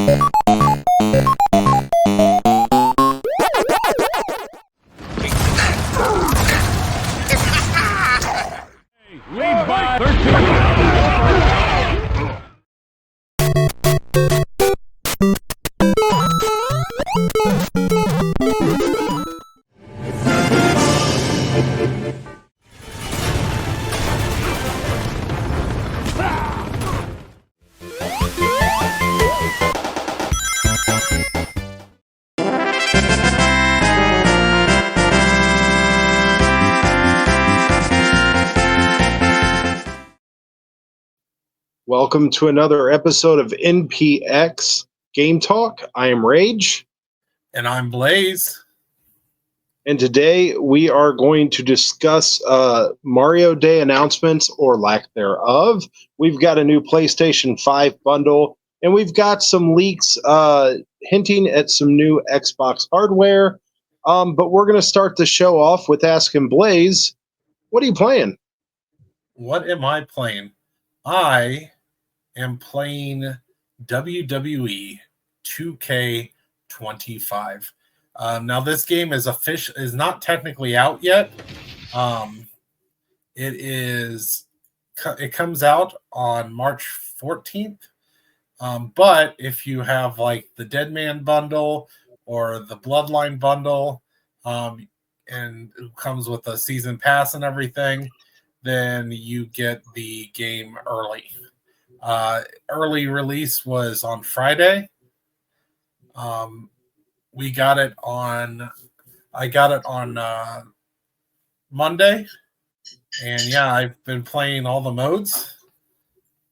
Lead by 13. Welcome to another episode of NPX Game Talk. I am Rage. And I'm Blaze. And today we are going to discuss Mario Day announcements or lack thereof. We've got a new PlayStation 5 bundle, and we've got some leaks hinting at some new Xbox hardware. But we're going to start the show off with asking Blaze, what are you playing? What am I playing? I am playing WWE 2K25. Now this game is not technically out yet. It comes out on March 14th. But if you have like the Deadman bundle or the Bloodline bundle, and it comes with a season pass and everything, then you get the game early. Early release was on Friday. I got it on Monday, and yeah, I've been playing all the modes.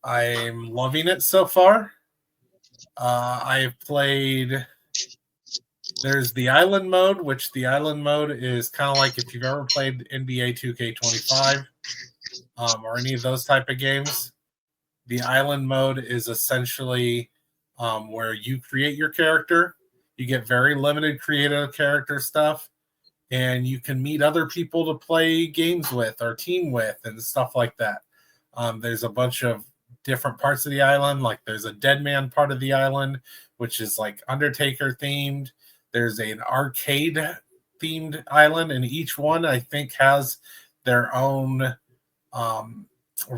I'm loving it so far. I've played. There's the island mode, which the island mode is kind of like if you've ever played NBA 2K25 or any of those type of games. The island mode is essentially where you create your character. You get very limited creative character stuff, and you can meet other people to play games with or team with and stuff like that. There's a bunch of different parts of the island. Like there's a Deadman part of the island, which is like Undertaker themed. There's an arcade themed island, and each one I think has their own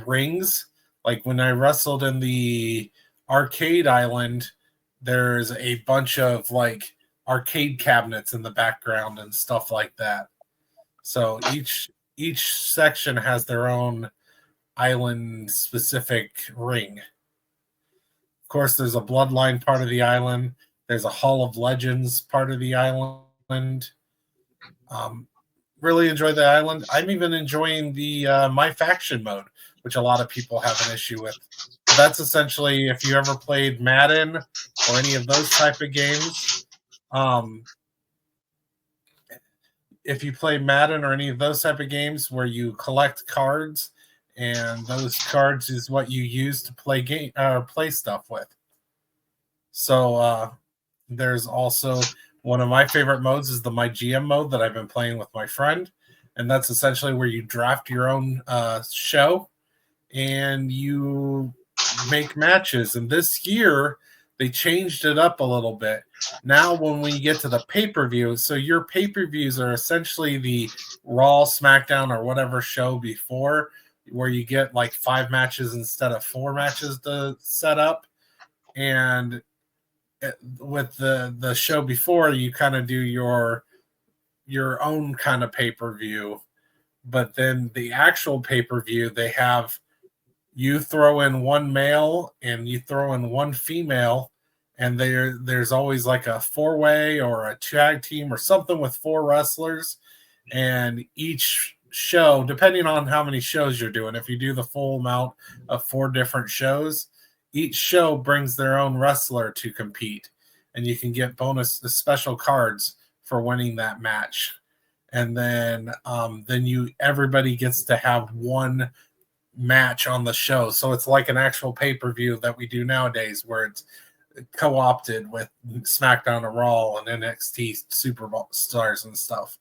rings. Like when I wrestled in the arcade island, there's a bunch of like arcade cabinets in the background and stuff like that. So each section has their own island specific ring. Of course, there's a Bloodline part of the island. There's a Hall of Legends part of the island. Really enjoy the island. I'm even enjoying the My Faction mode, which a lot of people have an issue with. That's essentially if you ever played Madden or any of those type of games. If you play Madden or any of those type of games where you collect cards, and those cards is what you use to play stuff with. So there's also one of my favorite modes is the My GM mode that I've been playing with my friend, and that's essentially where you draft your own show and you make matches. And this year they changed it up a little bit. Now when we get to the pay-per-view, so your pay-per-views are essentially the Raw, SmackDown, or whatever show before, where you get like 5 matches instead of 4 matches to set up. And with the show before, you kind of do your own kind of pay-per-view. But then the actual pay-per-view, they have you throw in one male and you throw in one female, and there's always like a 4-way or a tag team or something with 4 wrestlers. And each show, depending on how many shows you're doing, if you do the full amount of 4 different shows, each show brings their own wrestler to compete, and you can get special cards for winning that match. And then everybody gets to have one match on the show. So it's like an actual pay-per-view that we do nowadays, where it's co-opted with SmackDown and Raw and NXT Superstars and stuff.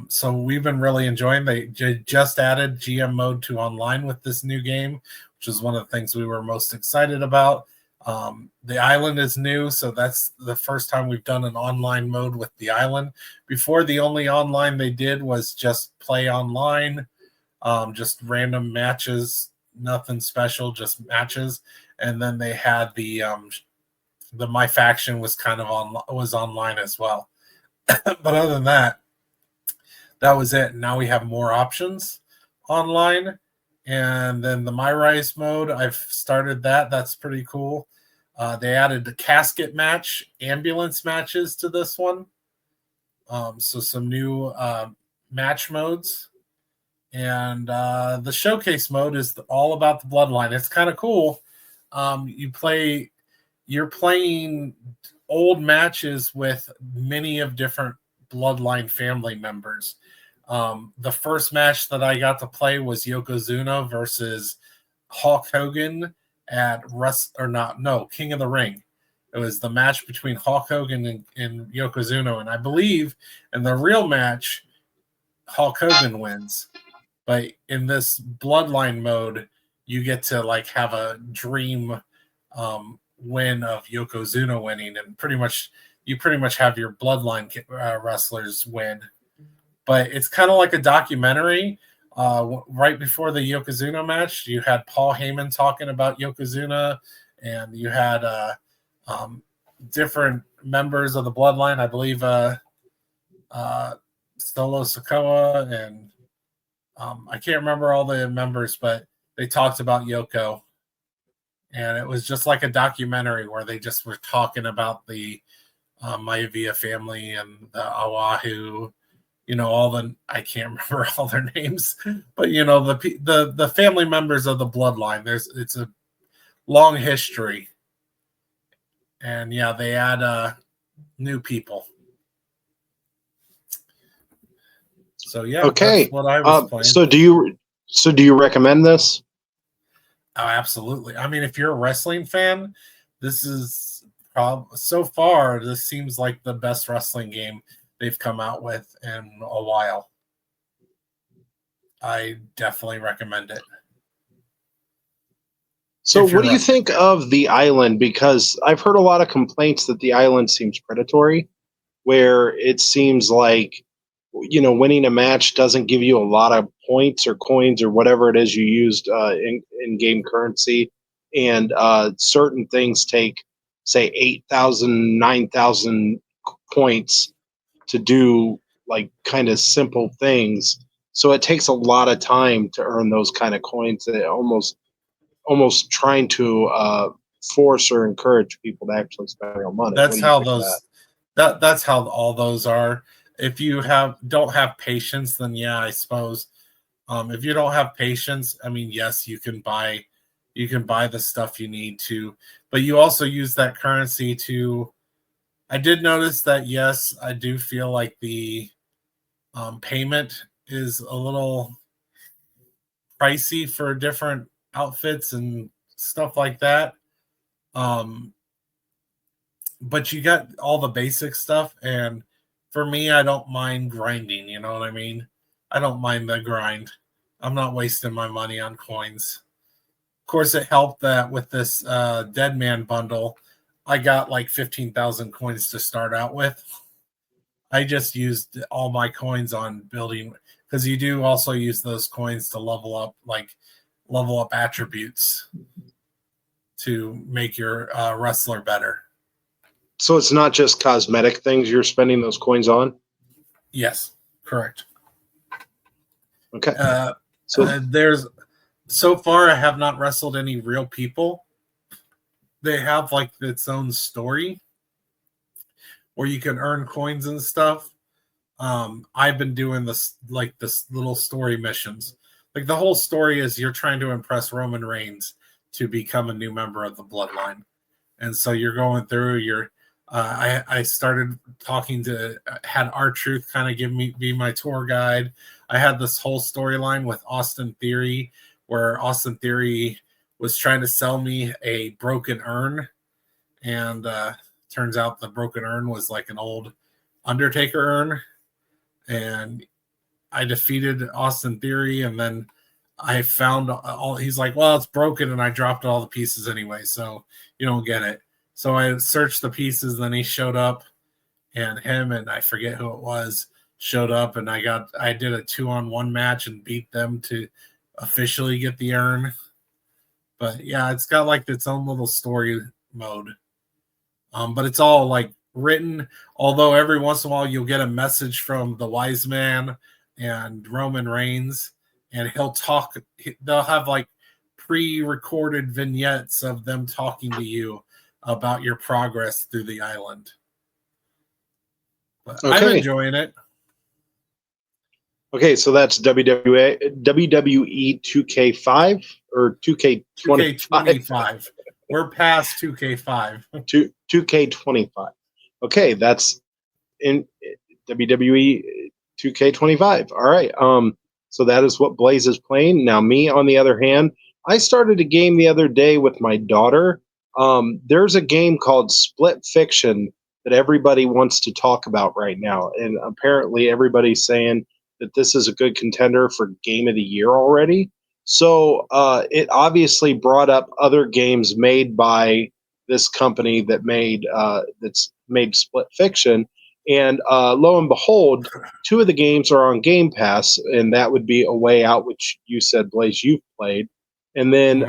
So we've been really enjoying. They just added GM mode to online with this new game, which is one of the things we were most excited about. The island is new, so that's the first time we've done an online mode with the island. Before, the only online they did was just play online, just random matches, nothing special, just matches. And then they had the My Faction was kind of online as well. But other than that, that was it. Now we have more options online. And then the My Rise mode, I've started that. That's pretty cool. They added the casket match, ambulance matches to this one. So some new match modes. And the showcase mode is all about the bloodline. It's kind of cool. You're playing old matches with many of different bloodline family members. The first match that I got to play was Yokozuna versus Hulk Hogan at King of the Ring. It was the match between Hulk Hogan and Yokozuna, and I believe in the real match, Hulk Hogan wins. But in this bloodline mode, you get to like have a dream win of Yokozuna winning, and you pretty much have your bloodline wrestlers win. But it's kind of like a documentary. Right before the Yokozuna match, you had Paul Heyman talking about Yokozuna, and you had different members of the bloodline. I believe Solo Sikoa, and I can't remember all the members, but they talked about Yoko. And it was just like a documentary where they just were talking about the Maivia family and the Oahu, I can't remember all their names, but the family members of the bloodline. It's a long history, and yeah, they add new people. So yeah, okay. That's what I was playing. So do you recommend this? Oh, absolutely. I mean, if you're a wrestling fan, this is so far. This seems like the best wrestling game they've come out with in a while. I definitely recommend it. So what do you think of the island? Because I've heard a lot of complaints that the island seems predatory, where it seems like, winning a match doesn't give you a lot of points or coins or whatever it is you used in game currency. And certain things take, say, 8,000, 9,000 points to do like kind of simple things. So it takes a lot of time to earn those kind of coins. That almost trying to force or encourage people to actually spend real money. That's how that's how all those are. If you don't have patience, then yeah, I suppose. If you don't have patience, I mean, yes, you can buy the stuff you need to, but you also use that currency to. I did notice that, yes, I do feel like the payment is a little pricey for different outfits and stuff like that. But you got all the basic stuff, and for me, I don't mind grinding, you know what I mean? I don't mind the grind. I'm not wasting my money on coins. Of course, it helped that with this Dead Man bundle, I got like 15,000 coins to start out with. I just used all my coins on building, because you do also use those coins to level up attributes to make your wrestler better. So it's not just cosmetic things you're spending those coins on? Yes, correct. Okay. So far, I have not wrestled any real people. They have like its own story where you can earn coins and stuff. I've been doing this little story missions. Like the whole story is you're trying to impress Roman Reigns to become a new member of the bloodline. And so you're going through I started had R-Truth kind of be my tour guide. I had this whole storyline with Austin Theory, where Austin Theory was trying to sell me a broken urn, and turns out the broken urn was like an old Undertaker urn, and I defeated Austin Theory, and then I found he's like, well, it's broken, and I dropped all the pieces anyway, so you don't get it. So I searched the pieces, then he showed up, and him and I forget who it was showed up, and I did a 2-on-1 match and beat them to officially get the urn. But yeah, it's got like its own little story mode. But it's all like written, although every once in a while you'll get a message from the wise man and Roman Reigns, and they'll have like pre-recorded vignettes of them talking to you about your progress through the island. But I'm enjoying it. Okay, so that's WWE 2K5 or 2K25. We're past 2K5. 2K25. Okay, that's in WWE 2K25. All right. So that is what Blaze is playing. Now, me, on the other hand, I started a game the other day with my daughter. There's a game called Split Fiction that everybody wants to talk about right now. And apparently everybody's saying that this is a good contender for Game of the Year already. So it obviously brought up other games made by this company that's made Split Fiction. And lo and behold, 2 of the games are on Game Pass, and that would be A Way Out, which you said, Blaze, you've played. And then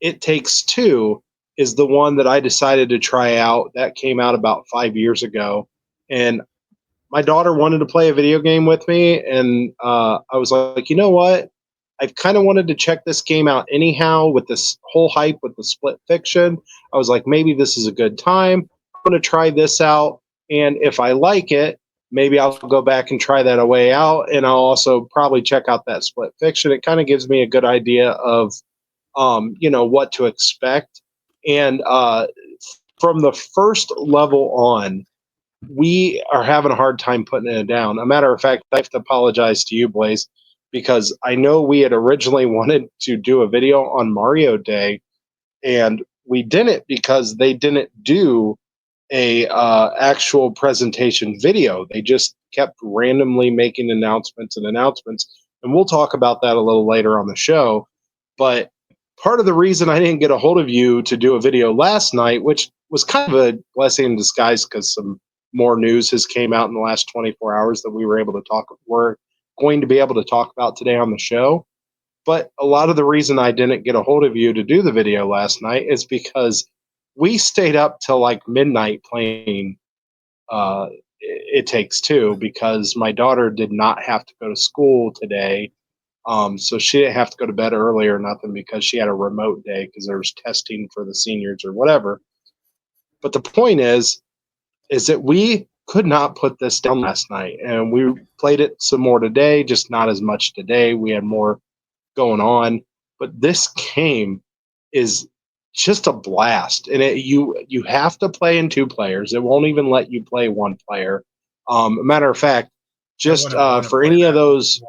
It Takes Two is the one that I decided to try out. That came out about 5 years ago. And my daughter wanted to play a video game with me, and I was like, you know what? I've kind of wanted to check this game out anyhow with this whole hype with the Split Fiction. I was like, maybe this is a good time. I'm going to try this out. And if I like it, maybe I'll go back and try that A Way Out. And I'll also probably check out that Split Fiction. It kind of gives me a good idea of, what to expect. And from the first level on, we are having a hard time putting it down. A matter of fact, I have to apologize to you, Blaze, because I know we had originally wanted to do a video on Mario Day, and we didn't because they didn't do a actual presentation video. They just kept randomly making announcements, and we'll talk about that a little later on the show. But part of the reason I didn't get a hold of you to do a video last night, which was kind of a blessing in disguise because some more news has came out in the last 24 hours that we're going to be able to talk about today on the show. But a lot of the reason I didn't get a hold of you to do the video last night is because we stayed up till like midnight playing It Takes Two because my daughter did not have to go to school today. So she didn't have to go to bed early or nothing because she had a remote day because there was testing for the seniors or whatever. But the point is that we could not put this down last night, and we played it some more today, just not as much today. We had more going on, but this game is just a blast, and you have to play in 2 players. It won't even let you play 1 player. A matter of fact, just for any of those,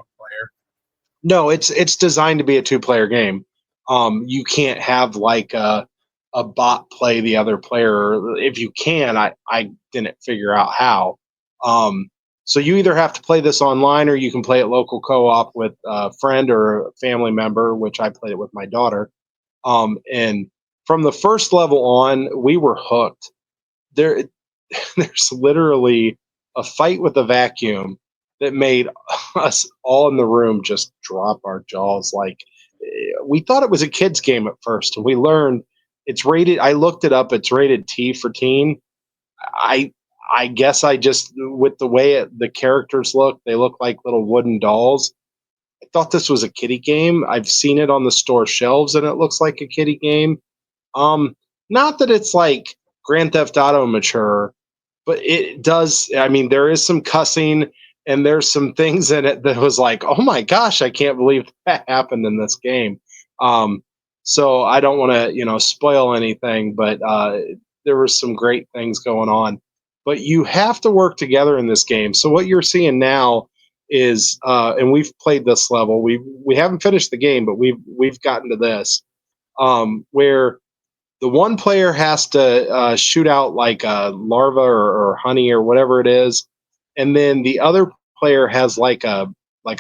no, it's designed to be a 2-player game. You can't have like a bot play the other player. If you can, I didn't figure out how. So you either have to play this online or you can play it local co-op with a friend or a family member, which I played it with my daughter. And from the first level on, we were hooked. There's literally a fight with a vacuum that made us all in the room just drop our jaws. Like, we thought it was a kid's game at first, and we learned it's rated. I looked it up. It's rated T for teen. I guess I just, with the way the characters look, they look like little wooden dolls. I thought this was a kiddie game. I've seen it on the store shelves, and it looks like a kiddie game. Not that it's like Grand Theft Auto mature, but it does. I mean, there is some cussing, and there's some things in it that was like, oh my gosh, I can't believe that happened in this game. So I don't want to, spoil anything, but there were some great things going on. But you have to work together in this game. So what you're seeing now is, and we've played this level. We haven't finished the game, but we've gotten to this, where the one player has to shoot out like a larva or honey or whatever it is, and then the other player has like a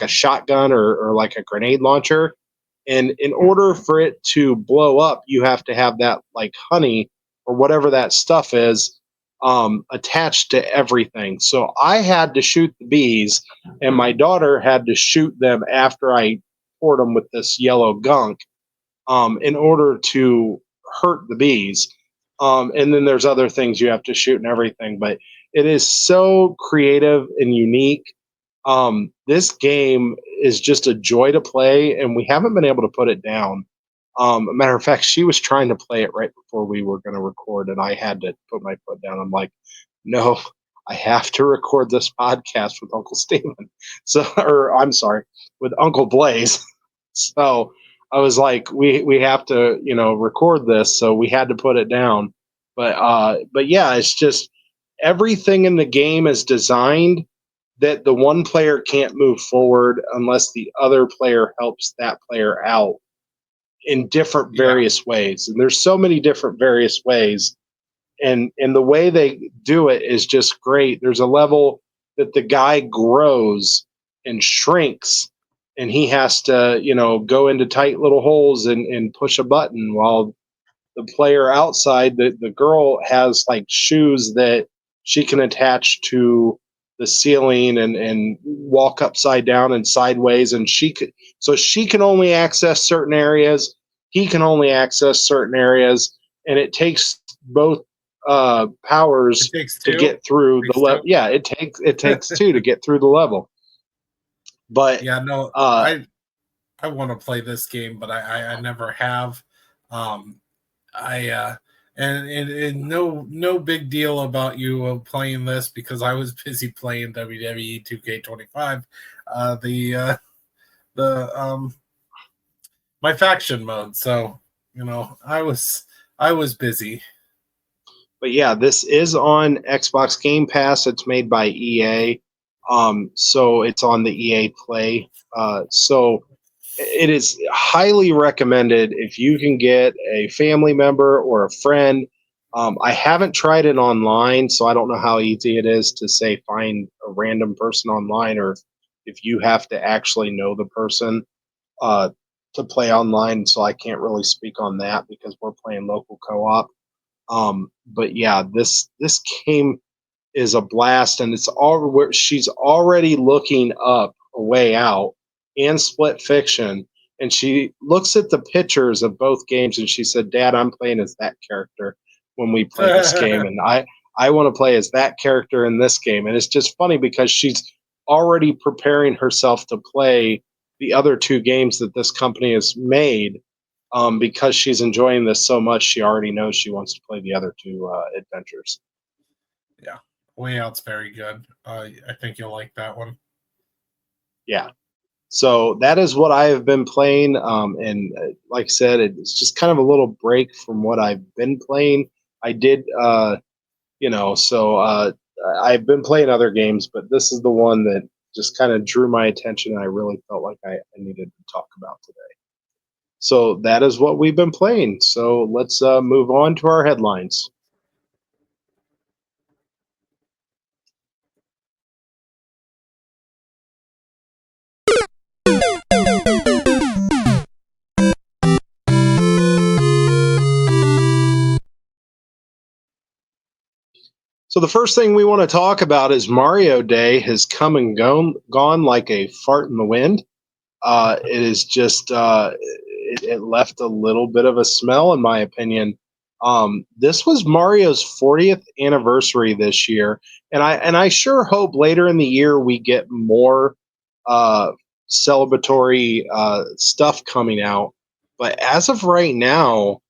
shotgun or like a grenade launcher, And in order for it to blow up, you have to have that like honey or whatever that stuff is attached to everything. So I had to shoot the bees, and my daughter had to shoot them after I poured them with this yellow gunk in order to hurt the bees. And then there's other things you have to shoot and everything, but it is so creative and unique. This game is just a joy to play, and we haven't been able to put it down. A matter of fact, she was trying to play it right before we were going to record, and I had to put my foot down. I'm like, no, I have to record this podcast with Uncle Steven. So, or I'm sorry, with Uncle Blaze. So I was like, we have to, record this. So we had to put it down. But yeah, it's just everything in the game is designed that the one player can't move forward unless the other player helps that player out in different various ways. And there's so many different various ways. And the way they do it is just great. There's a level that the guy grows and shrinks, and he has to, go into tight little holes and push a button, while the player outside, the girl has like shoes that she can attach to the ceiling and walk upside down and sideways, and she can only access certain areas, he can only access certain areas, and it takes both powers to get through the level. Yeah, it takes two to get through the level. But yeah, no, I want to play this game, but I never have. And no big deal about you playing this, because I was busy playing WWE 2K25, my faction mode. So I was busy. But yeah, this is on Xbox Game Pass. It's made by EA, so it's on the EA Play. So it is highly recommended if you can get a family member or a friend. I haven't tried it online, so I don't know how easy it is to say find a random person online, or if you have to actually know the person to play online. So I can't really speak on that because we're playing local co-op. But yeah, this game is a blast, and it's all where she's already looking up A Way Out and Split Fiction, and she looks at the pictures of both games, and she said, "Dad, I'm playing as that character when we play this game, and I want to play as that character in this game." And it's just funny because she's already preparing herself to play the other two games that this company has made. Because she's enjoying this so much, she already knows she wants to play the other two adventures. Yeah, Way Out's very good. I think you'll like that one. Yeah. So that is what I have been playing. And like I said, it's just kind of a little break from what I've been playing. I did, I've been playing other games, but this is the one that just kind of drew my attention, and I really felt like I needed to talk about today. So that is what we've been playing. So let's move on to our headlines. So the first thing we want to talk about is Mario Day has come and gone like a fart in the wind. It is just it left a little bit of a smell, in my opinion. This was Mario's 40th anniversary this year, and I sure hope later in the year we get more celebratory stuff coming out. But as of right now,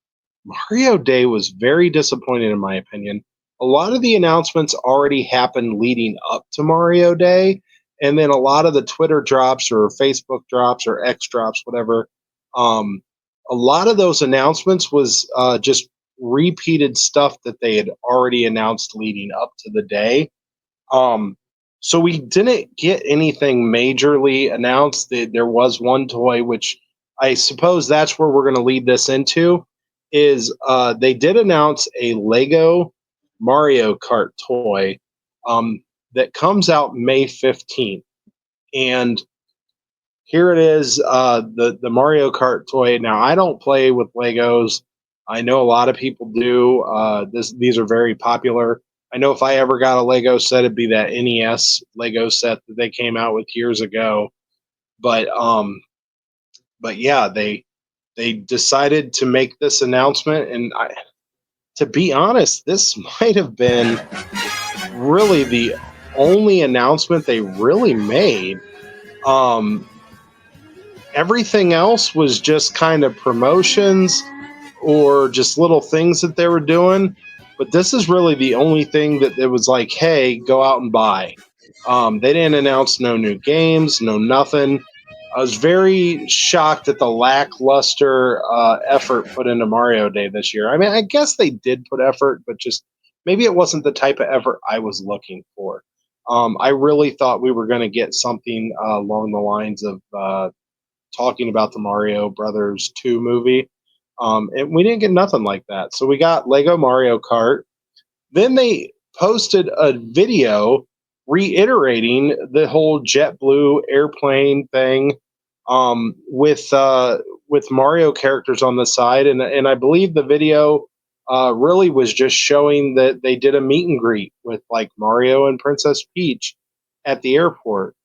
Mario Day was very disappointing, in my opinion. A lot of the announcements already happened leading up to Mario Day, and then a lot of the Twitter drops or Facebook drops or X drops, whatever. A lot of those announcements was just repeated stuff that they had already announced leading up to the day. So we didn't get anything majorly announced. There was one toy, which I suppose that's where we're going to lead this into, is they did announce a Lego Mario Kart toy that comes out May 15th. And here it is, the Mario Kart toy. Now, I don't play with Legos. I know a lot of people do. These are very popular. I know if I ever got a Lego set, it'd be that NES Lego set that they came out with years ago. But yeah, they decided to make this announcement, and to be honest, this might have been really the only announcement they really made. Everything else was just kind of promotions or just little things that they were doing. But this is really the only thing that it was like, hey, go out and buy. They didn't announce no new games, no nothing. I was very shocked at the lackluster effort put into Mario Day this year. I mean, I guess they did put effort, but just maybe it wasn't the type of effort I was looking for. I really thought we were going to get something along the lines of talking about the Mario Brothers 2 movie. And we didn't get nothing like that. So we got Lego Mario Kart. Then they posted a video reiterating the whole JetBlue airplane thing with Mario characters on the side. And I believe the video really was just showing that they did a meet and greet with like Mario and Princess Peach at the airport.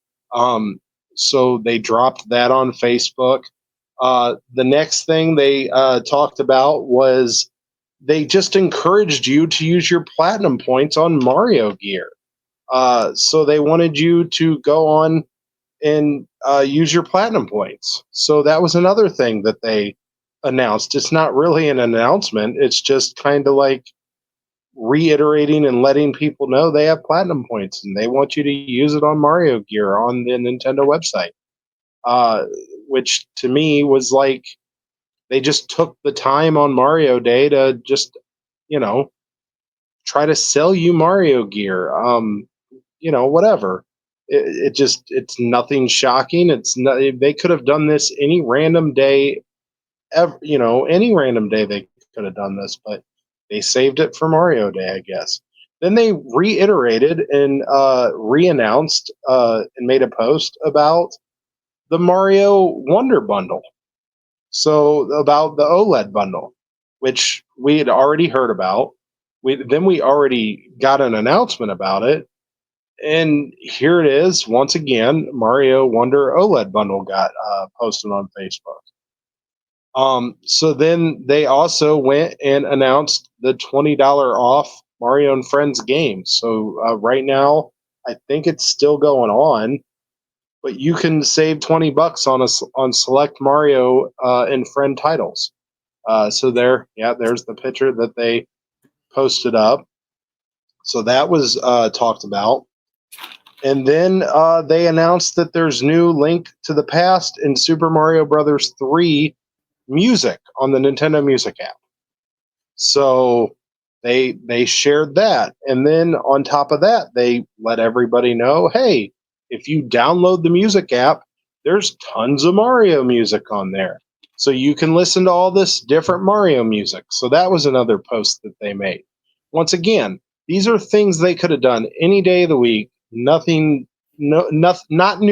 So they dropped that on Facebook. The next thing they talked about was they just encouraged you to use your platinum points on Mario gear. So they wanted you to go on and use your platinum points. So that was another thing that they announced. It's not really an announcement. It's just kind of like reiterating and letting people know they have platinum points and they want you to use it on Mario gear on the Nintendo website. Which to me was like they just took the time on Mario Day to just, try to sell you Mario gear. Whatever. It's nothing shocking. They could have done this any random day, any random day they could have done this, but they saved it for Mario Day, I guess. Then they reiterated and re-announced and made a post about the Mario Wonder Bundle. So about the OLED bundle, which we had already heard about. Then we already got an announcement about it. And here it is. Once again, Mario Wonder OLED bundle got posted on Facebook. So then they also went and announced the $20 off Mario and Friends games. So right now, I think it's still going on, but you can save $20 on select Mario and Friend titles. So there's the picture that they posted up. So that was talked about. And then they announced that there's new Link to the Past in Super Mario Brothers 3 music on the Nintendo Music app. So they shared that. And then on top of that, they let everybody know, hey, if you download the music app, there's tons of Mario music on there. So you can listen to all this different Mario music. So that was another post that they made. Once again, these are things they could have done any day of the week. Not new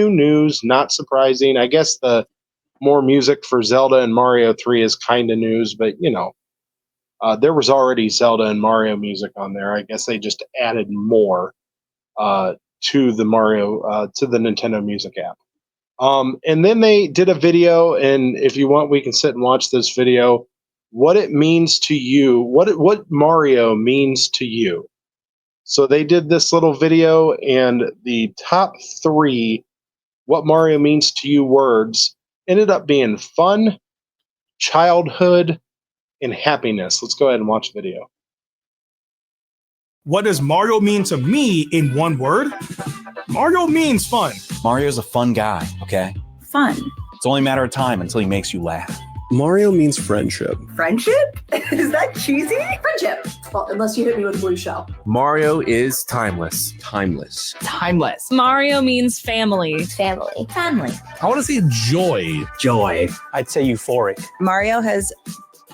news, not surprising. I guess the more music for Zelda and Mario 3 is kind of news, but there was already Zelda and Mario music on there. I guess they just added more to the Nintendo Music app. And then they did a video, and if you want, we can sit and watch this video. What it means to you, what Mario means to you. So they did this little video, and the top 3 what Mario means to you words ended up being fun, childhood, and happiness. Let's go ahead and watch the video. What does Mario mean to me in one word? Mario means fun. Mario's a fun guy, okay? Fun. It's only a matter of time until he makes you laugh. Mario means friendship. Friendship? Is that cheesy? Friendship. Well, unless you hit me with a blue shell. Mario is timeless. Timeless. Timeless. Mario means family. Family. Family. I want to say joy. Joy. I'd say euphoric. Mario has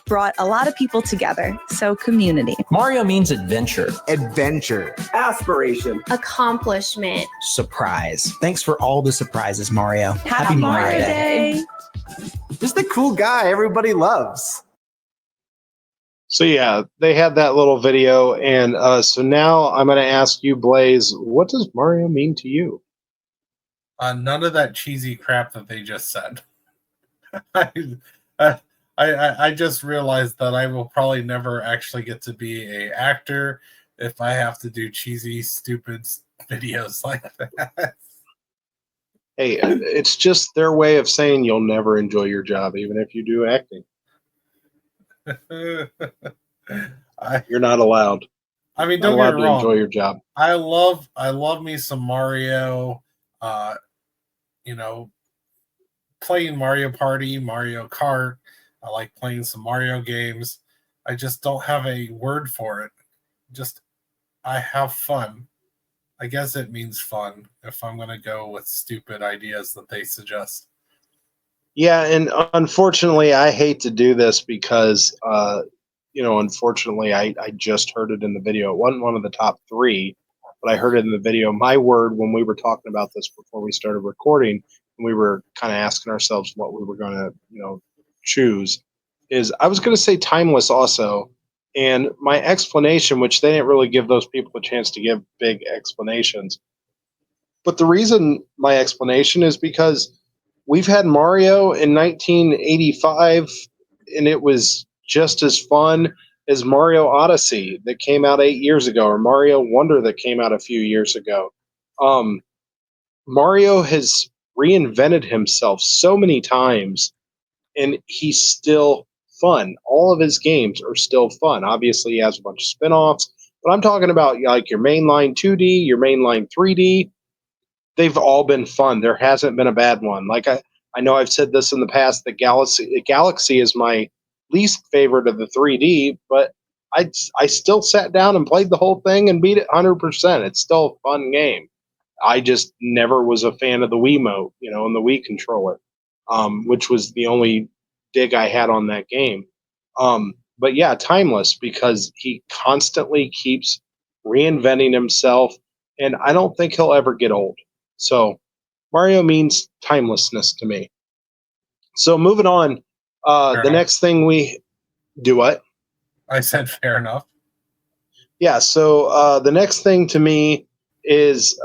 brought a lot of people together. So community. Mario means adventure. Adventure. Aspiration. Accomplishment. Surprise. Thanks for all the surprises, Mario. Happy Mario Day. Just the cool guy everybody loves. So yeah, they had that little video, and so now I'm going to ask you, Blaze, what does Mario mean to you? None of that cheesy crap that they just said. I just realized that I will probably never actually get to be a actor if I have to do cheesy, stupid videos like that. Hey, it's just their way of saying you'll never enjoy your job, even if you do acting. You're not allowed. I mean, Not don't allowed get me to wrong. enjoy your job. I love me some Mario. Playing Mario Party, Mario Kart. I like playing some Mario games. I just don't have a word for it. Just, I have fun. I guess it means fun if I'm going to go with stupid ideas that they suggest. Yeah, and unfortunately, I hate to do this because, unfortunately, I just heard it in the video. It wasn't one of the top 3, but I heard it in the video. My word, when we were talking about this before we started recording, and we were kind of asking ourselves what we were going to, choose, is I was going to say timeless also. And my explanation, which they didn't really give those people a chance to give big explanations. But the reason my explanation is because we've had Mario in 1985, and it was just as fun as Mario Odyssey that came out 8 years ago, or Mario Wonder that came out a few years ago. Mario has reinvented himself so many times, and he's still fun. All of his games are still fun. Obviously, he has a bunch of spin-offs, but I'm talking about like your mainline 2D, your mainline 3D. They've all been fun. There hasn't been a bad one. Like I know I've said this in the past, that Galaxy is my least favorite of the 3D, but I still sat down and played the whole thing and beat it 100%. It's still a fun game. I just never was a fan of the Wiimote, and the Wii controller, which was the only dig I had on that game. But yeah, timeless, because he constantly keeps reinventing himself, and I don't think he'll ever get old. So Mario means timelessness to me. So moving on, the next thing we do what? I said fair enough. Yeah, so the next thing to me is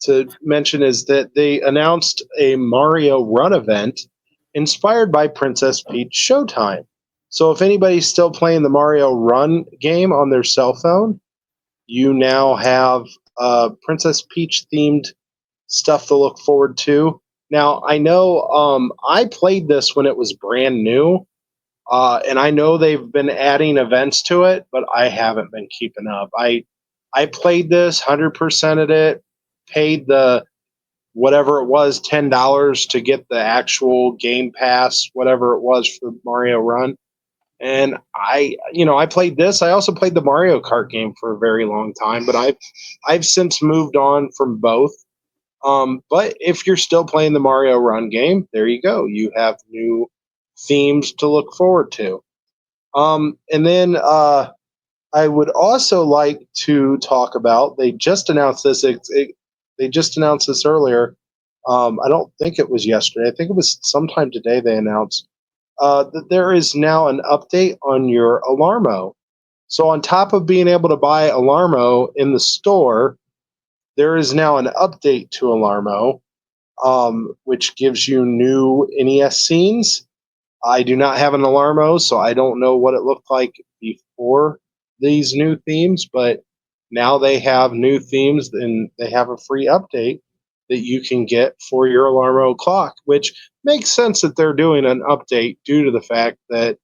to mention is that they announced a Mario Run event inspired by Princess Peach Showtime. So if anybody's still playing the Mario Run game on their cell phone, you now have Princess Peach themed stuff to look forward to. Now, I know I played this when it was brand new, and I know they've been adding events to it, but I haven't been keeping up. I played this, 100%ed it, paid the whatever it was, $10 to get the actual Game Pass, whatever it was for Mario Run. And I played this. I also played the Mario Kart game for a very long time, but I've since moved on from both. But if you're still playing the Mario Run game, there you go. You have new themes to look forward to. And then I would also like to talk about, they just announced this. They just announced this earlier. I don't think it was yesterday. I think it was sometime today they announced that there is now an update on your Alarmo. So on top of being able to buy Alarmo in the store, there is now an update to Alarmo, which gives you new NES scenes. I do not have an Alarmo, so I don't know what it looked like before these new themes, but now they have new themes, and they have a free update that you can get for your Alarmo clock, which makes sense that they're doing an update due to the fact that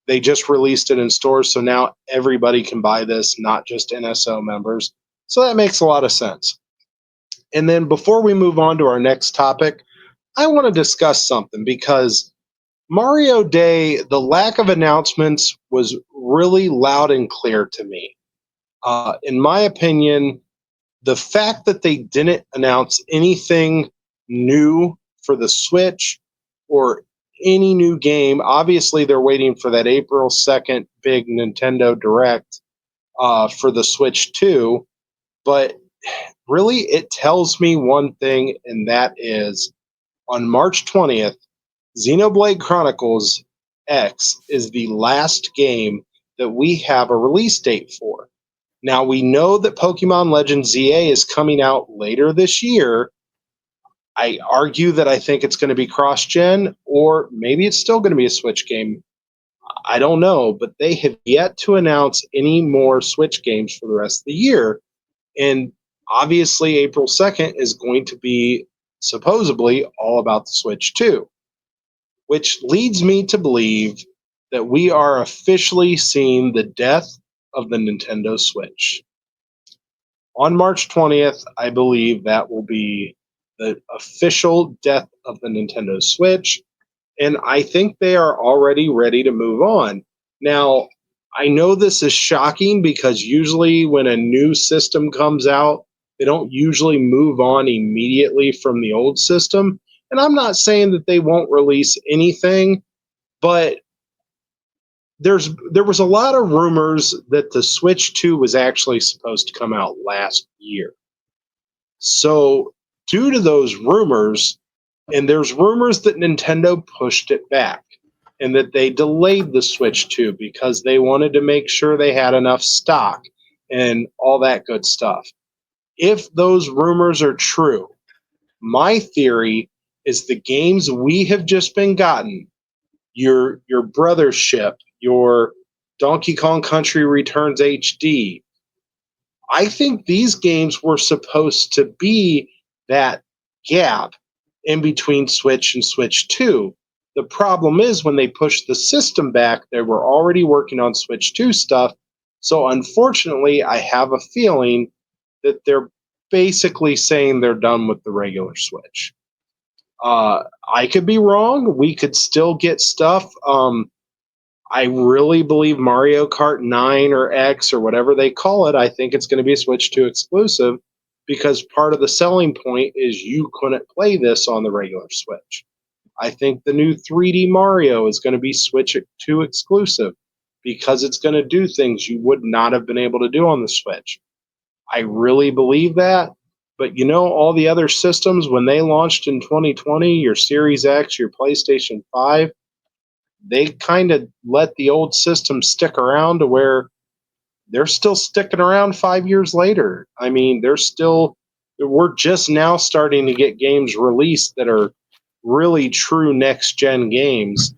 they just released it in stores, so now everybody can buy this, not just NSO members. So that makes a lot of sense. And then before we move on to our next topic, I want to discuss something, because Mario Day, the lack of announcements was really loud and clear to me. In my opinion, the fact that they didn't announce anything new for the Switch or any new game. Obviously, they're waiting for that April 2nd big Nintendo Direct for the Switch 2. But really, it tells me one thing, and that is on March 20th, Xenoblade Chronicles X is the last game that we have a release date for. Now, we know that Pokemon Legends ZA is coming out later this year. I argue that I think it's going to be cross-gen, or maybe it's still going to be a Switch game. I don't know, but they have yet to announce any more Switch games for the rest of the year. And obviously, April 2nd is going to be supposedly all about the Switch 2, which leads me to believe that we are officially seeing the death of the Nintendo Switch. On March 20th, I believe that will be the official death of the Nintendo Switch, and I think they are already ready to move on. Now, I know this is shocking because usually when a new system comes out, they don't usually move on immediately from the old system. And I'm not saying that they won't release anything, but there was a lot of rumors that the Switch 2 was actually supposed to come out last year. So due to those rumors, and there's rumors that Nintendo pushed it back and that they delayed the Switch 2 because they wanted to make sure they had enough stock and all that good stuff. If those rumors are true, my theory is the games we have just been gotten, your Brothership, your Donkey Kong Country Returns HD, I think these games were supposed to be that gap in between Switch and Switch 2. The problem is when they pushed the system back, they were already working on Switch 2 stuff. So unfortunately, I have a feeling that they're basically saying they're done with the regular Switch. I could be wrong. We could still get stuff. I really believe Mario Kart 9 or X or whatever they call it, I think it's going to be a Switch 2 exclusive because part of the selling point is you couldn't play this on the regular Switch. I think the new 3D Mario is going to be Switch 2 exclusive because it's going to do things you would not have been able to do on the Switch. I really believe that. But you know, all the other systems, when they launched in 2020, your Series X, your PlayStation 5, they kind of let the old system stick around to where they're still sticking around 5 years later. I mean, we're just now starting to get games released that are really true next-gen games,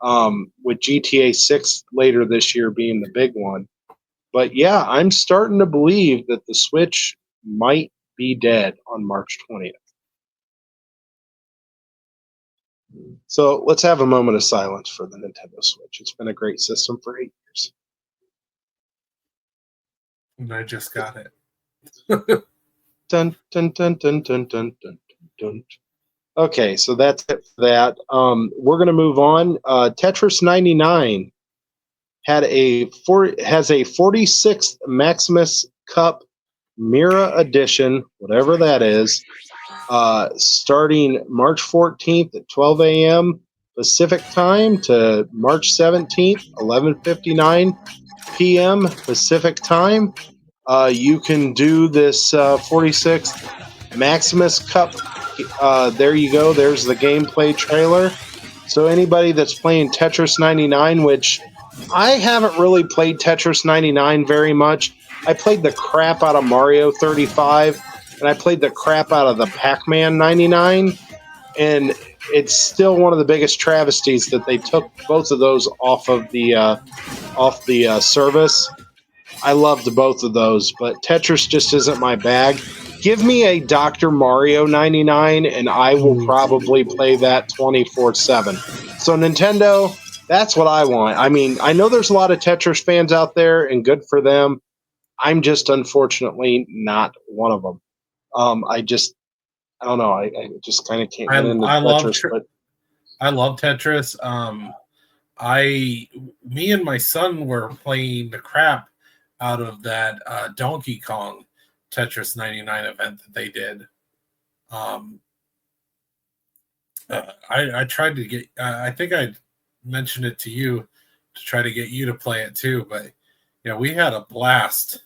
with GTA 6 later this year being the big one. But yeah, I'm starting to believe that the Switch might be dead on March 20th. So let's have a moment of silence for the Nintendo Switch. It's been a great system for 8 years. And I just got it. Dun, dun, dun, dun, dun, dun, dun, dun. Okay, so that's it for that. We're going to move on. Tetris 99 has a 46th Maximus Cup Mira Edition, whatever that is, starting March 14th at 12 a.m. Pacific time to March 17th, 11:59 p.m. Pacific time. You can do this 46th Maximus Cup. There you go. There's the gameplay trailer. So anybody that's playing Tetris 99, which I haven't really played Tetris 99 very much. I played the crap out of Mario 35, and I played the crap out of the Pac-Man 99, and it's still one of the biggest travesties that they took both of those off the service. I loved both of those, but Tetris just isn't my bag. Give me a Dr. Mario 99, and I will probably play that 24/7. So Nintendo, that's what I want. I mean, I know there's a lot of Tetris fans out there, and good for them. I'm just unfortunately not one of them. I don't know. I just kind of can't get into Tetris. I love Tetris. Me and my son were playing the crap out of that Donkey Kong Tetris 99 event that they did. I tried to get. I think I mentioned it to you to try to get you to play it too. But we had a blast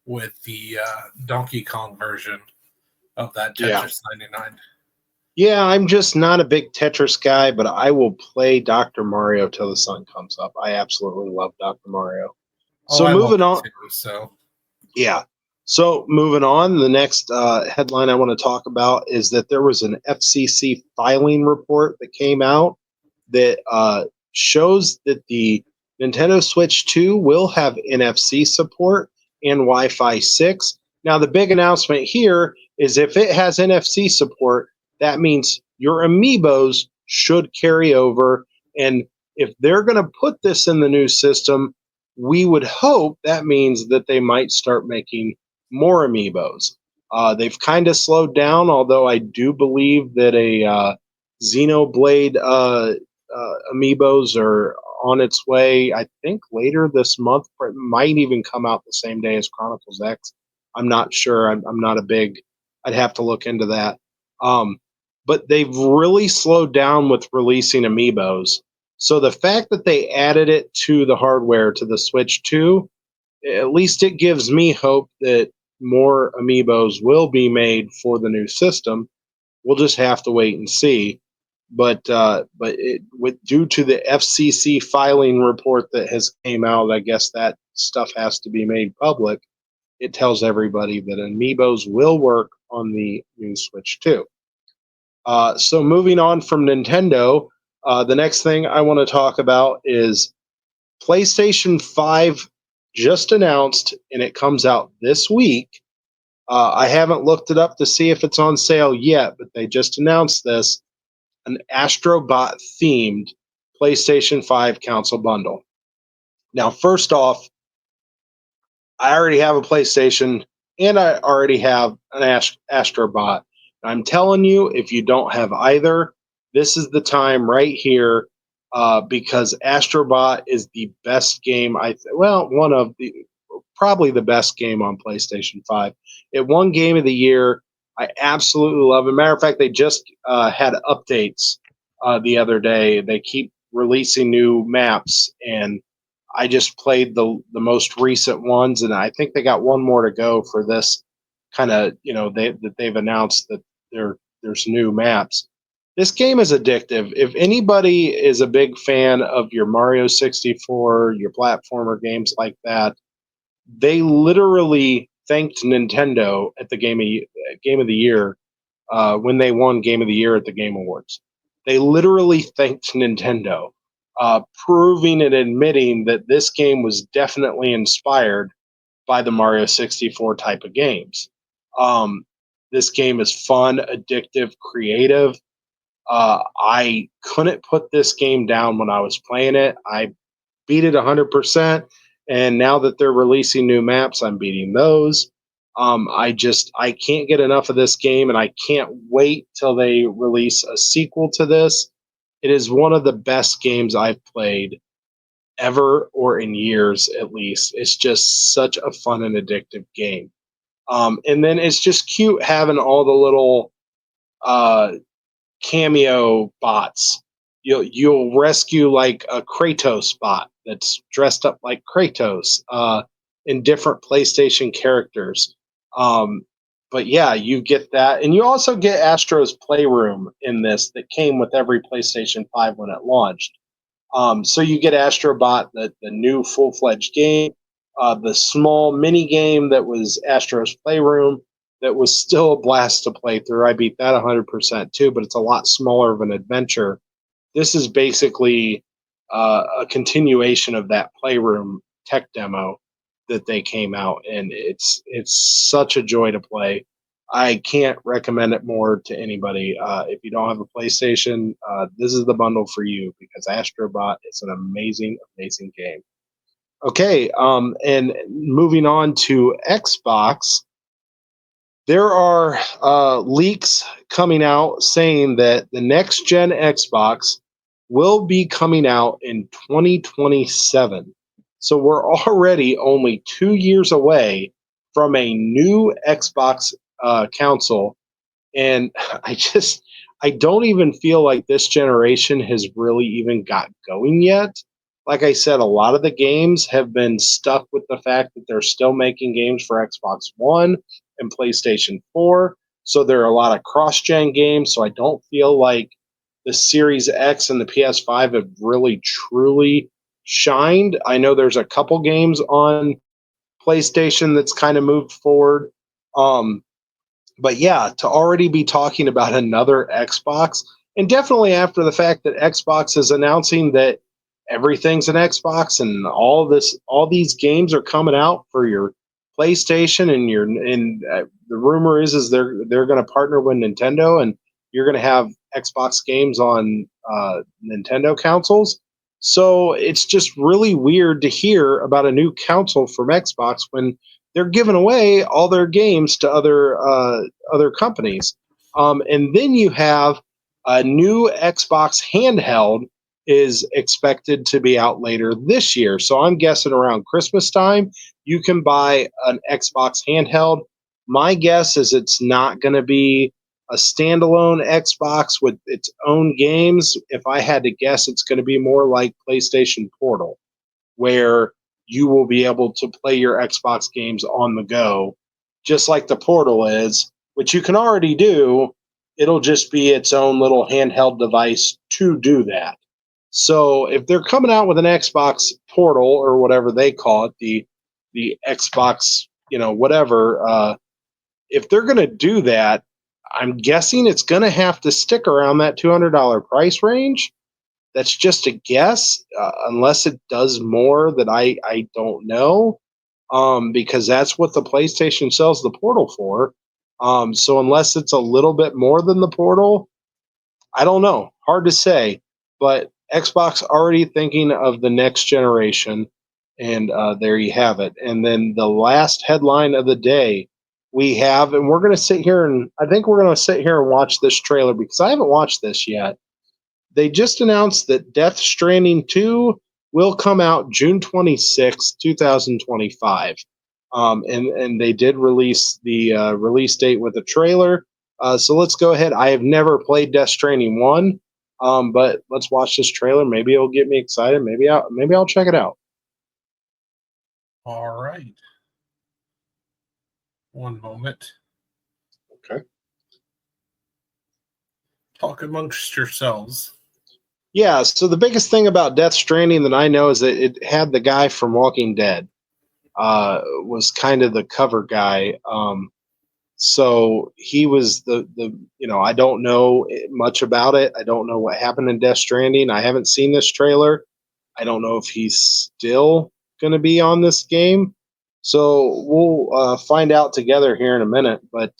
with the Donkey Kong version of that Tetris 99. Yeah, I'm just not a big Tetris guy, but I will play Dr. Mario till the sun comes up. I absolutely love Dr. Mario. So moving on. Yeah. So moving on, the next headline I want to talk about is that there was an FCC filing report that came out that shows that the Nintendo Switch 2 will have NFC support and Wi-Fi 6. Now, the big announcement here is if it has NFC support, that means your amiibos should carry over. And if they're going to put this in the new system, we would hope that means that they might start making more amiibos. They've kind of slowed down, although I do believe that a Xenoblade amiibos are on its way. I think later this month, it might even come out the same day as Chronicles X. I'm not sure. I'm not a big. I'd have to look into that. But they've really slowed down with releasing amiibos. So the fact that they added it to the hardware, to the Switch 2, at least it gives me hope that more amiibos will be made for the new system. We'll just have to wait and see. But due to the FCC filing report that has came out, I guess that stuff has to be made public. It tells everybody that amiibos will work on the new Switch 2. So moving on from Nintendo, the next thing I want to talk about is PlayStation 5 just announced, and it comes out this week. I haven't looked it up to see if it's on sale yet, but they just announced this, an Astrobot themed PlayStation 5 console bundle. Now, first off, I already have a PlayStation and I already have an Astrobot. I'm telling you, if you don't have either, this is the time right here because Astrobot is the best game. One of the probably the best game on PlayStation 5. It won Game of the Year. I absolutely love it. Matter of fact, they just had updates the other day. They keep releasing new maps, and I just played the most recent ones, and I think they got one more to go for this kind of, that they've announced that there's new maps. This game is addictive. If anybody is a big fan of your Mario 64, your platformer games like that, they literally thanked Nintendo at the Game of the Year when they won Game of the Year at the Game Awards. They literally thanked Nintendo, proving and admitting that this game was definitely inspired by the Mario 64 type of games. This game is fun, addictive, creative. I couldn't put this game down when I was playing it. I beat it 100%, and now that they're releasing new maps, I'm beating those. I can't get enough of this game, and I can't wait till they release a sequel to this. It is one of the best games I've played ever, or in years at least. It's just such a fun and addictive game. And then it's just cute having all the little cameo bots. You'll rescue like a Kratos bot that's dressed up like Kratos in different PlayStation characters. But yeah, you get that. And you also get Astro's Playroom in this that came with every PlayStation 5 when it launched. So you get Astrobot, the new full-fledged game, the small mini game that was Astro's Playroom that was still a blast to play through. I beat that 100% too, but it's a lot smaller of an adventure. This is basically a continuation of that Playroom tech demo that they came out, and it's such a joy to play. I can't recommend it more to anybody. If you don't have a PlayStation, this is the bundle for you because Astrobot is an amazing, amazing game. Okay, and moving on to Xbox, there are leaks coming out saying that the next gen Xbox will be coming out in 2027. So we're already only 2 years away from a new Xbox console, and I don't even feel like this generation has really even got going yet. Like I said, a lot of the games have been stuck with the fact that they're still making games for Xbox One and PlayStation 4. So there are a lot of cross-gen games. So I don't feel like the Series X and the PS5 have really truly shined. I know there's a couple games on PlayStation that's kind of moved forward. But yeah, to already be talking about another Xbox, and definitely after the fact that Xbox is announcing that everything's an Xbox and all these games are coming out for your PlayStation, and the rumor is they're going to partner with Nintendo, and you're going to have Xbox games on Nintendo consoles. So it's just really weird to hear about a new console from Xbox when they're giving away all their games to other companies. And then you have a new Xbox handheld is expected to be out later this year. So I'm guessing around Christmas time, you can buy an Xbox handheld. My guess is it's not going to be a standalone Xbox with its own games. If I had to guess, it's going to be more like PlayStation Portal, where you will be able to play your Xbox games on the go, just like the Portal is, which you can already do. It'll just be its own little handheld device to do that. So if they're coming out with an Xbox Portal or whatever they call it, the Xbox, whatever, if they're going to do that, I'm guessing it's going to have to stick around that $200 price range. That's just a guess, unless it does more that I don't know, because that's what the PlayStation sells the Portal for. So unless it's a little bit more than the Portal, I don't know. Hard to say. But Xbox already thinking of the next generation, and there you have it. And then the last headline of the day we have, and we're going to sit here and I think we're going to sit here and watch this trailer because I haven't watched this yet. They just announced that Death Stranding 2 will come out June 26, 2025. And they did release the release date with a trailer. So let's go ahead. I have never played Death Stranding 1, but let's watch this trailer. Maybe it'll get me excited. Maybe I'll check it out. All right. One moment. Okay. Talk amongst yourselves. Yeah, so the biggest thing about Death Stranding that I know is that it had the guy from Walking Dead. Was kind of the cover guy. So he was the I don't know much about it. I don't know what happened in Death Stranding. I haven't seen this trailer. I don't know if he's still going to be on this game. So we'll find out together here in a minute. But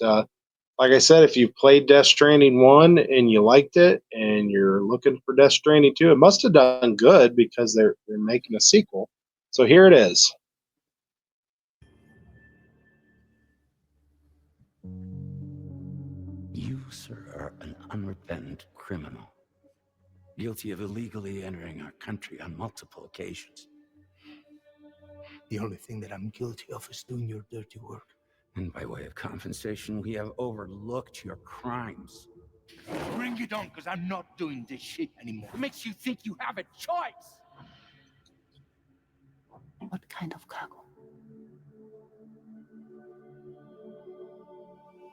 like I said, if you played Death Stranding 1 and you liked it and you're looking for Death Stranding 2, it must have done good because they're making a sequel. So here it is. You, sir, are an unrepentant criminal, guilty of illegally entering our country on multiple occasions. The only thing that I'm guilty of is doing your dirty work. And by way of compensation, we have overlooked your crimes. Bring it on, because I'm not doing this shit anymore. What makes you think you have a choice? What kind of cargo?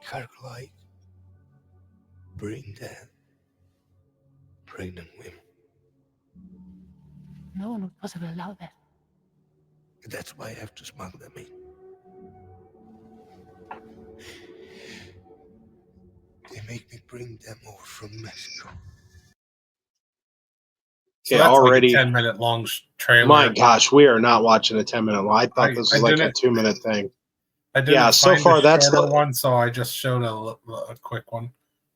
Cargo like brain dead, pregnant women. No one would possibly allow that. That's why I have to smuggle them in. They make me bring them over from Mexico. So Yeah, that's already like a 10-minute long trailer. My gosh, we are not watching a 10-minute long. I thought this was like a 2-minute thing. I didn't Yeah, so find far a that's shorter one, so I just showed a quick one.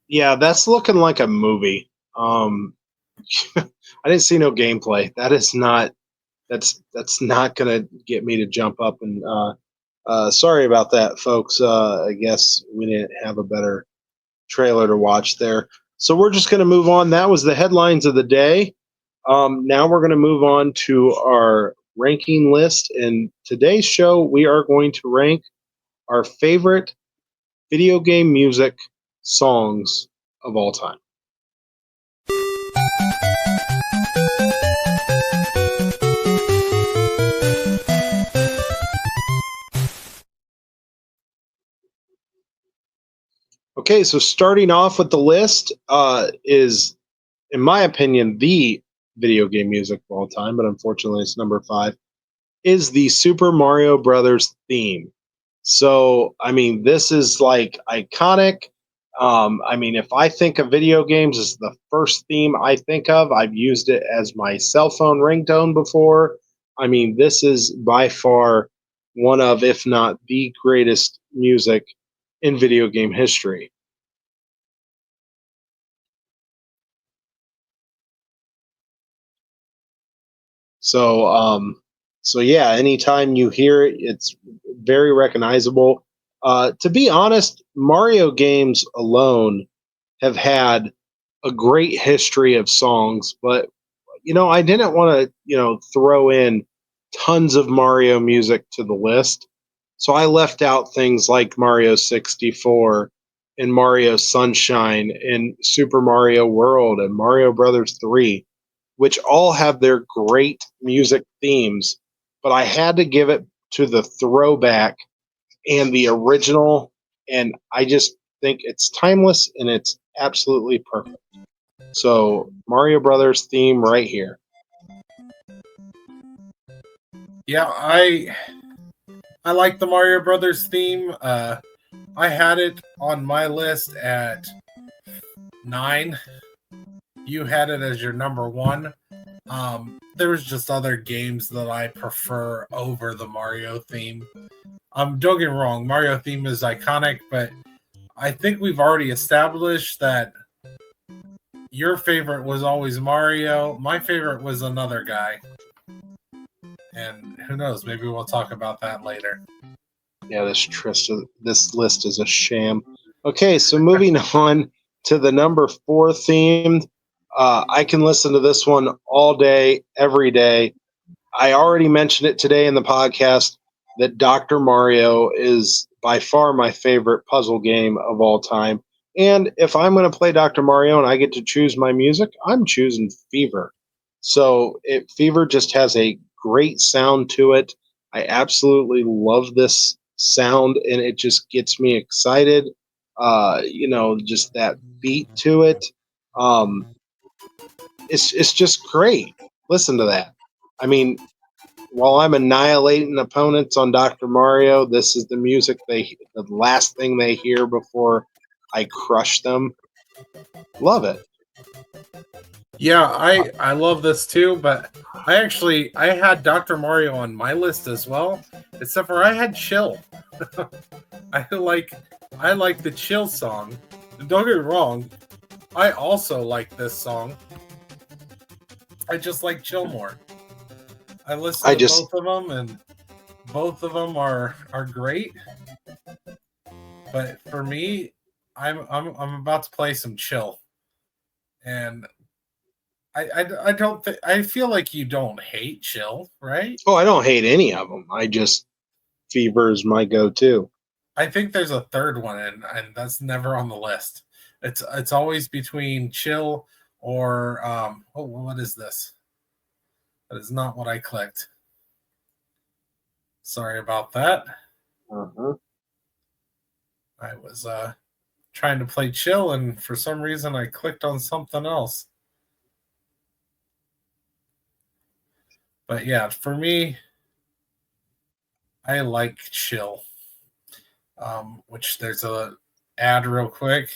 Yeah, that's looking like a movie. I didn't see no gameplay. That's not gonna get me to jump up and sorry about that, folks. I guess we didn't have a better trailer to watch there. So we're just gonna move on. That was the headlines of the day. Now we're gonna move on to our ranking list. In today's show, we are going to rank our favorite video game music songs of all time. Okay, so starting off with the list is, in my opinion, the video game music of all time, but unfortunately it's number 5, is the Super Mario Brothers theme. So, I mean, this is like iconic. I mean, if I think of video games as the first theme I think of, I've used it as my cell phone ringtone before. I mean, this is by far one of, if not the greatest music in video game history. So yeah, anytime you hear it, it's very recognizable. To be honest, Mario games alone have had a great history of songs, but I didn't want to, throw in tons of Mario music to the list. So I left out things like Mario 64 and Mario Sunshine and Super Mario World and Mario Brothers 3, which all have their great music themes, but I had to give it to the throwback and the original, and I just think it's timeless and it's absolutely perfect. So Mario Brothers theme right here. Yeah, I like the Mario Brothers theme. I had it on my list at 9. You had it as your number 1. There's just other games that I prefer over the Mario theme. Don't get me wrong, Mario theme is iconic, but I think we've already established that your favorite was always Mario. My favorite was another guy. And who knows, maybe we'll talk about that later. Yeah, this list is a sham. Okay, so moving on to the number 4 theme. I can listen to this one all day, every day. I already mentioned it today in the podcast that Dr. Mario is by far my favorite puzzle game of all time. And if I'm going to play Dr. Mario and I get to choose my music, I'm choosing Fever. So Fever just has a great sound to it. I absolutely love this sound, and it just gets me excited. Just that beat to it. It's just great. Listen to that. I mean, while I'm annihilating opponents on Dr. Mario, this is the music the last thing they hear before I crush them. Love it. Yeah, I love this too, but I had Dr. Mario on my list as well, except for I had Chill. I like the Chill song. Don't get me wrong, I also like this song. I just like Chill more. I listen to both of them, and both of them are great. But for me, I'm about to play some Chill, and I don't think I feel like you don't hate Chill, right? Oh, I don't hate any of them. Fever is my go-to. I think there's a third one, and that's never on the list. It's always between Chill or what is this? That is not what I clicked. Sorry about that. Uh-huh. I was trying to play Chill, and for some reason I clicked on something else. But yeah, for me, I like Chill. Which there's a ad real quick.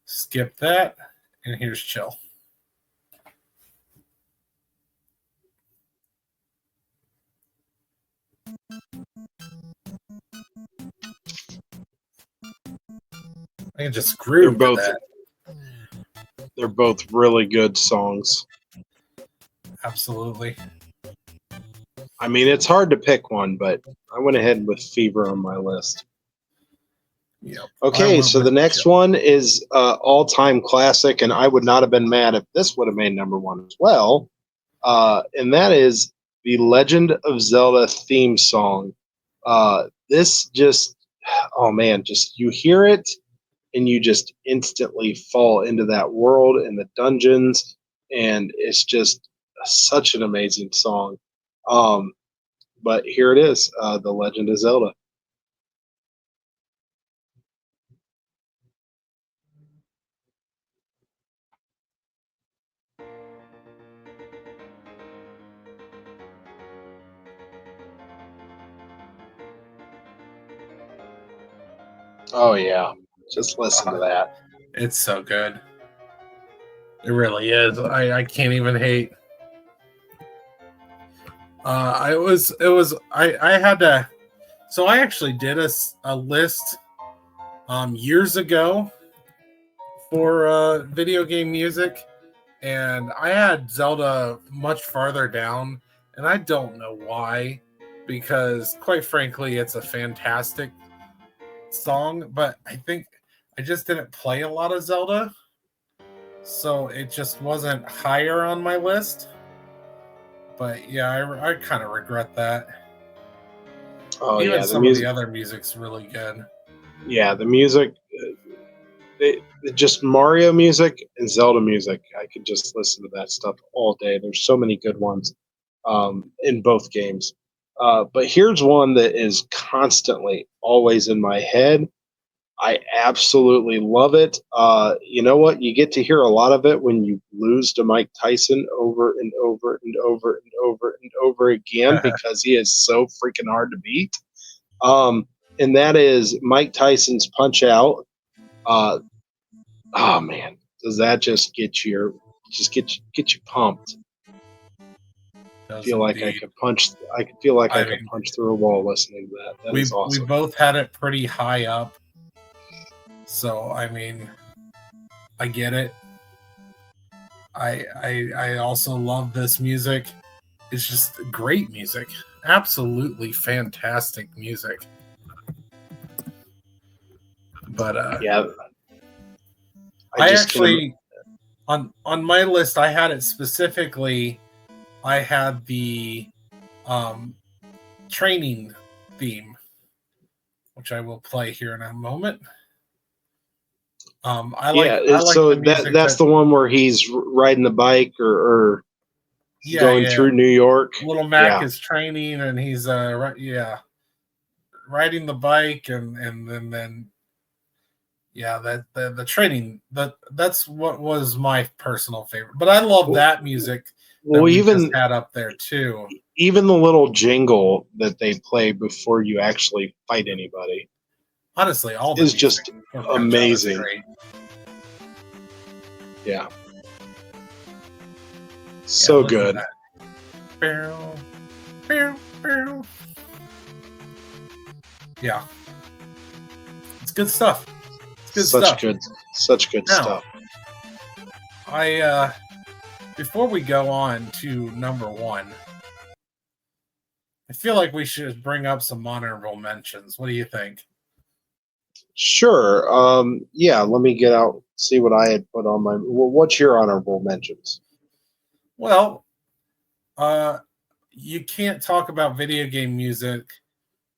Skip that, and here's Chill. I can just groove to that. They're both really good songs. Absolutely. I mean, it's hard to pick one, but I went ahead with Fever on my list. Yep. Okay, so the next one is all-time classic, and I would not have been mad if this would have made number 1 as well. And that is the Legend of Zelda theme song. This just, oh man, just you hear it, and you just instantly fall into that world and the dungeons, and it's just such an amazing song. But here it is, The Legend of Zelda. Oh yeah, just listen to that. It's so good. It really is. I can't even hate. I had to. So I actually did a list years ago for video game music, and I had Zelda much farther down, and I don't know why, because quite frankly, it's a fantastic song, but I think I just didn't play a lot of Zelda, so it just wasn't higher on my list. But yeah, I kind of regret that. Oh Even yeah, some of the other music's really good. Yeah, the music, just Mario music and Zelda music. I could just listen to that stuff all day. There's so many good ones in both games. But here's one that is constantly always in my head. I absolutely love it. You know what? You get to hear a lot of it when you lose to Mike Tyson over and over and over and over and over again because he is so freaking hard to beat. And that is Mike Tyson's Punch Out. Oh man, does that just get you pumped? I feel like I could punch. I could feel like I could punch through a wall listening to that. That is awesome. We both had it pretty high up. So I mean, I get it. I also love this music. It's just great music. Absolutely fantastic music. But yeah, I actually on my list I had it specifically. I had the training theme, which I will play here in a moment. That's the one where he's riding the bike or going through New York. Little Mac is training, and he's riding the bike, and then that the training that's what was my personal favorite. But I love that music. Well, even had up there too. Even the little jingle that they play before you actually fight anybody. Honestly, all is just amazing. Yeah. So good. Yeah. It's good stuff. Such good stuff. Before we go on to number one, I feel like we should bring up some honorable mentions. What do you think? Sure. Yeah, let me get out, see what I had put on my... Well, what's your honorable mentions? Well, you can't talk about video game music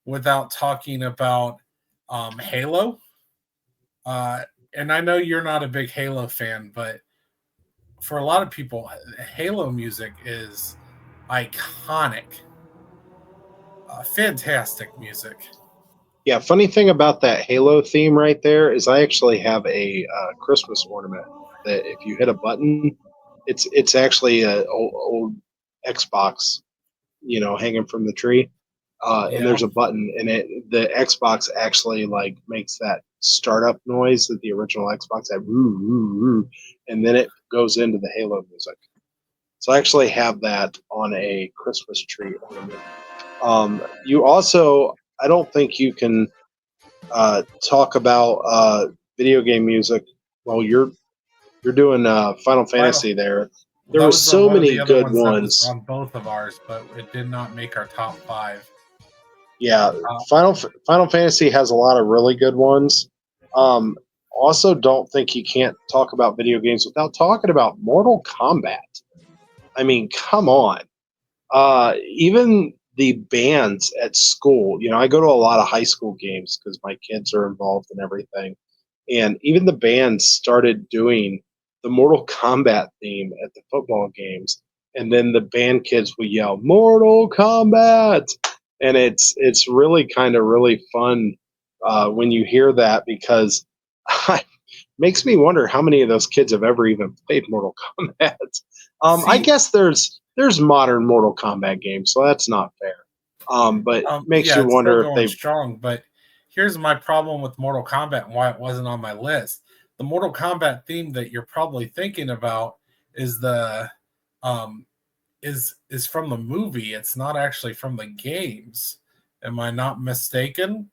without talking about Halo. And I know you're not a big Halo fan, but for a lot of people, Halo music is iconic. Fantastic music. Yeah, funny thing about that Halo theme right there is I actually have a Christmas ornament that if you hit a button, it's actually a old Xbox, hanging from the tree. And there's a button, and the Xbox actually like makes that startup noise that the original Xbox had, woo, woo, woo, and then it goes into the Halo music. So I actually have that on a Christmas tree ornament. You also, I don't think you can talk about video game music. Well, you're doing Final Fantasy there. There were so many good ones on both of ours, but it did not make our top 5. Yeah, Final Fantasy has a lot of really good ones. Also, don't think you can't talk about video games without talking about Mortal Kombat. I mean, come on. Even the bands at school, I go to a lot of high school games because my kids are involved in everything. And even the bands started doing the Mortal Kombat theme at the football games. And then the band kids would yell, Mortal Kombat! And it's really kind of really fun when you hear that, because it makes me wonder how many of those kids have ever even played Mortal Kombat. I guess there's modern Mortal Kombat games, so that's not fair. But makes you wonder if they've strong. But here's my problem with Mortal Kombat and why it wasn't on my list. The Mortal Kombat theme that you're probably thinking about is the is from the movie. It's not actually from the games. Am I not mistaken?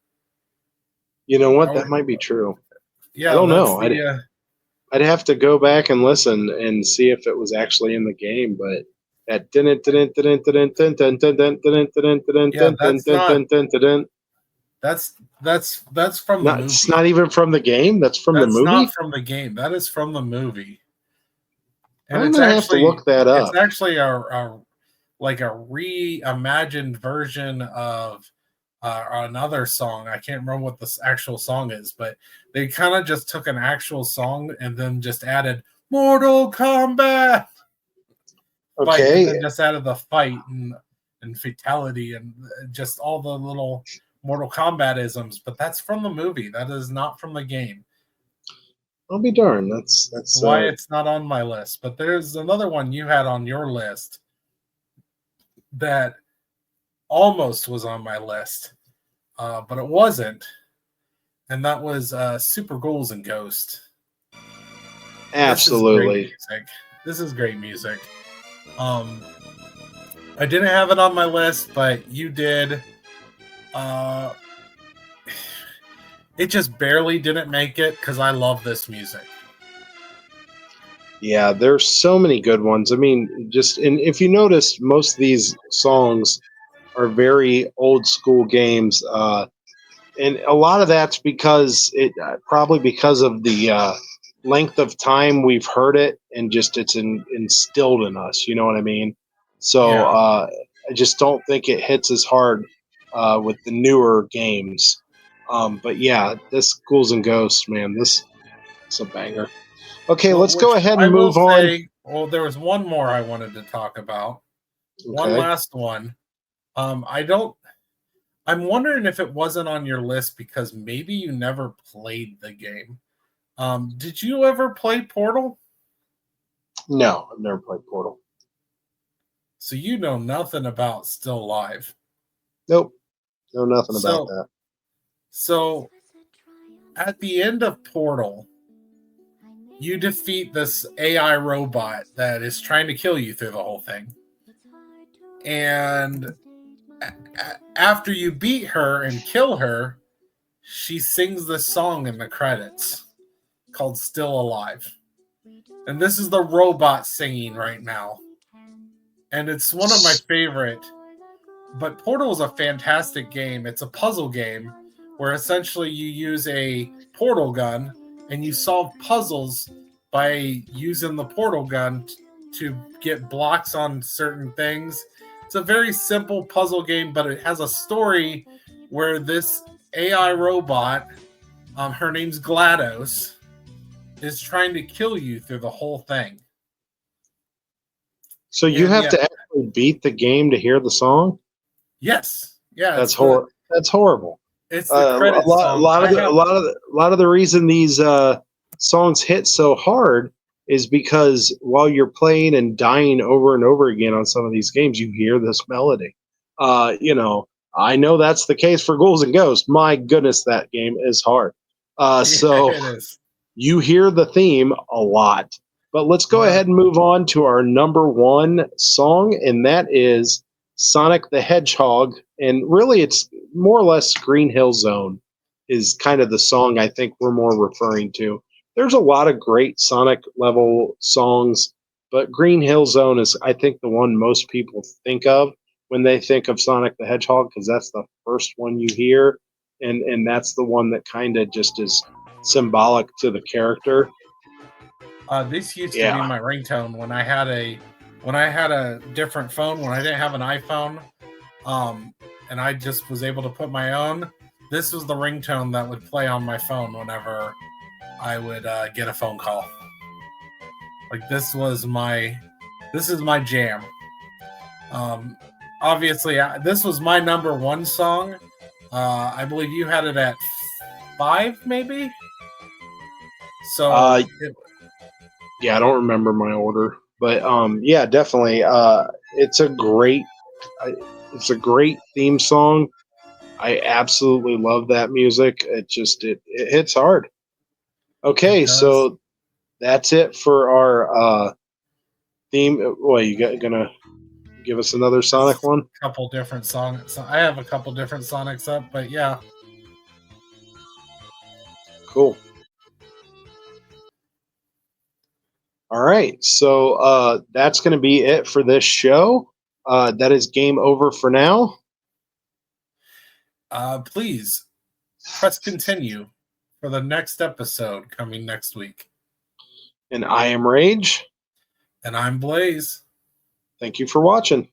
You know what? That might be true. Yeah, I don't know. the, I'd have to go back and listen and see if it was actually in the game, but that that's from the movie. It's not even from the game. That's from the movie. Not from the game. That is from the movie. And I'm it's gonna actually have to look that up. It's actually a reimagined version of another song. I can't remember what the actual song is, but they kind of just took an actual song and then just added Mortal Kombat. Okay. And then just added the fight and fatality and just all the little Mortal Kombat isms. But that's from the movie. That is not from the game. I'll be darned. That's why it's not on my list. But there's another one you had on your list that almost was on my list, but it wasn't, and that was Super Ghouls and Ghost. Absolutely. This is great music. I didn't have it on my list, but you did. It just barely didn't make it because I love this music. Yeah, there's so many good ones. I mean, and if you notice, most of these songs are very old school games, and a lot of that's because probably because of the length of time we've heard it, and just it's instilled in us. You know what I mean? So I just don't think it hits as hard with the newer games. But yeah, this Ghouls and Ghosts, man, this is a banger. Okay, let's go ahead and move on. Well, there was one more I wanted to talk about. Okay. One last one. I'm wondering if it wasn't on your list because maybe you never played the game. Did you ever play Portal? No, I've never played Portal. So you know nothing about Still Alive. Nope. Know nothing about that. So at the end of Portal, you defeat this AI robot that is trying to kill you through the whole thing. And after you beat her and kill her, she sings this song in the credits called Still Alive. And this is the robot singing right now. And it's one of my favorite. But Portal is a fantastic game. It's a puzzle game where essentially you use a portal gun and you solve puzzles by using the portal gun to get blocks on certain things. It's a very simple puzzle game, but it has a story where this AI robot, her name's GLaDOS, is trying to kill you through the whole thing. So you have to actually beat the game to hear the song? Yes. Yeah. That's horrible. That's horrible. It's the credits. A lot of the reason these songs hit so hard is because while you're playing and dying over and over again on some of these games, you hear this melody. I know that's the case for Ghouls and Ghosts. My goodness, that game is hard. So it is. You hear the theme a lot. But let's go ahead and move on to our number one song, and that is Sonic the Hedgehog. And really, it's more or less Green Hill Zone is kind of the song I think we're more referring to. There's a lot of great Sonic level songs, but Green Hill Zone is, I think, the one most people think of when they think of Sonic the Hedgehog, because that's the first one you hear, and that's the one that kind of just is symbolic to the character. This used to be my ringtone when I had a different phone, when I didn't have an iPhone, and I just was able to put my own. This was the ringtone that would play on my phone whenever I would get a phone call. Like this is my jam. Obviously, this was my number one song. I believe you had it at 5, maybe. So yeah, I don't remember my order, but yeah, definitely. It's a great theme song. I absolutely love that music. It hits hard. Okay, so that's it for our theme. What, gonna give us another Sonic one? Couple different songs. So I have a couple different Sonics up, but yeah. Cool. All right, so that's going to be it for this show. That is game over for now. Please press continue for the next episode coming next week. And I am Rage. And I'm Blaze. Thank you for watching.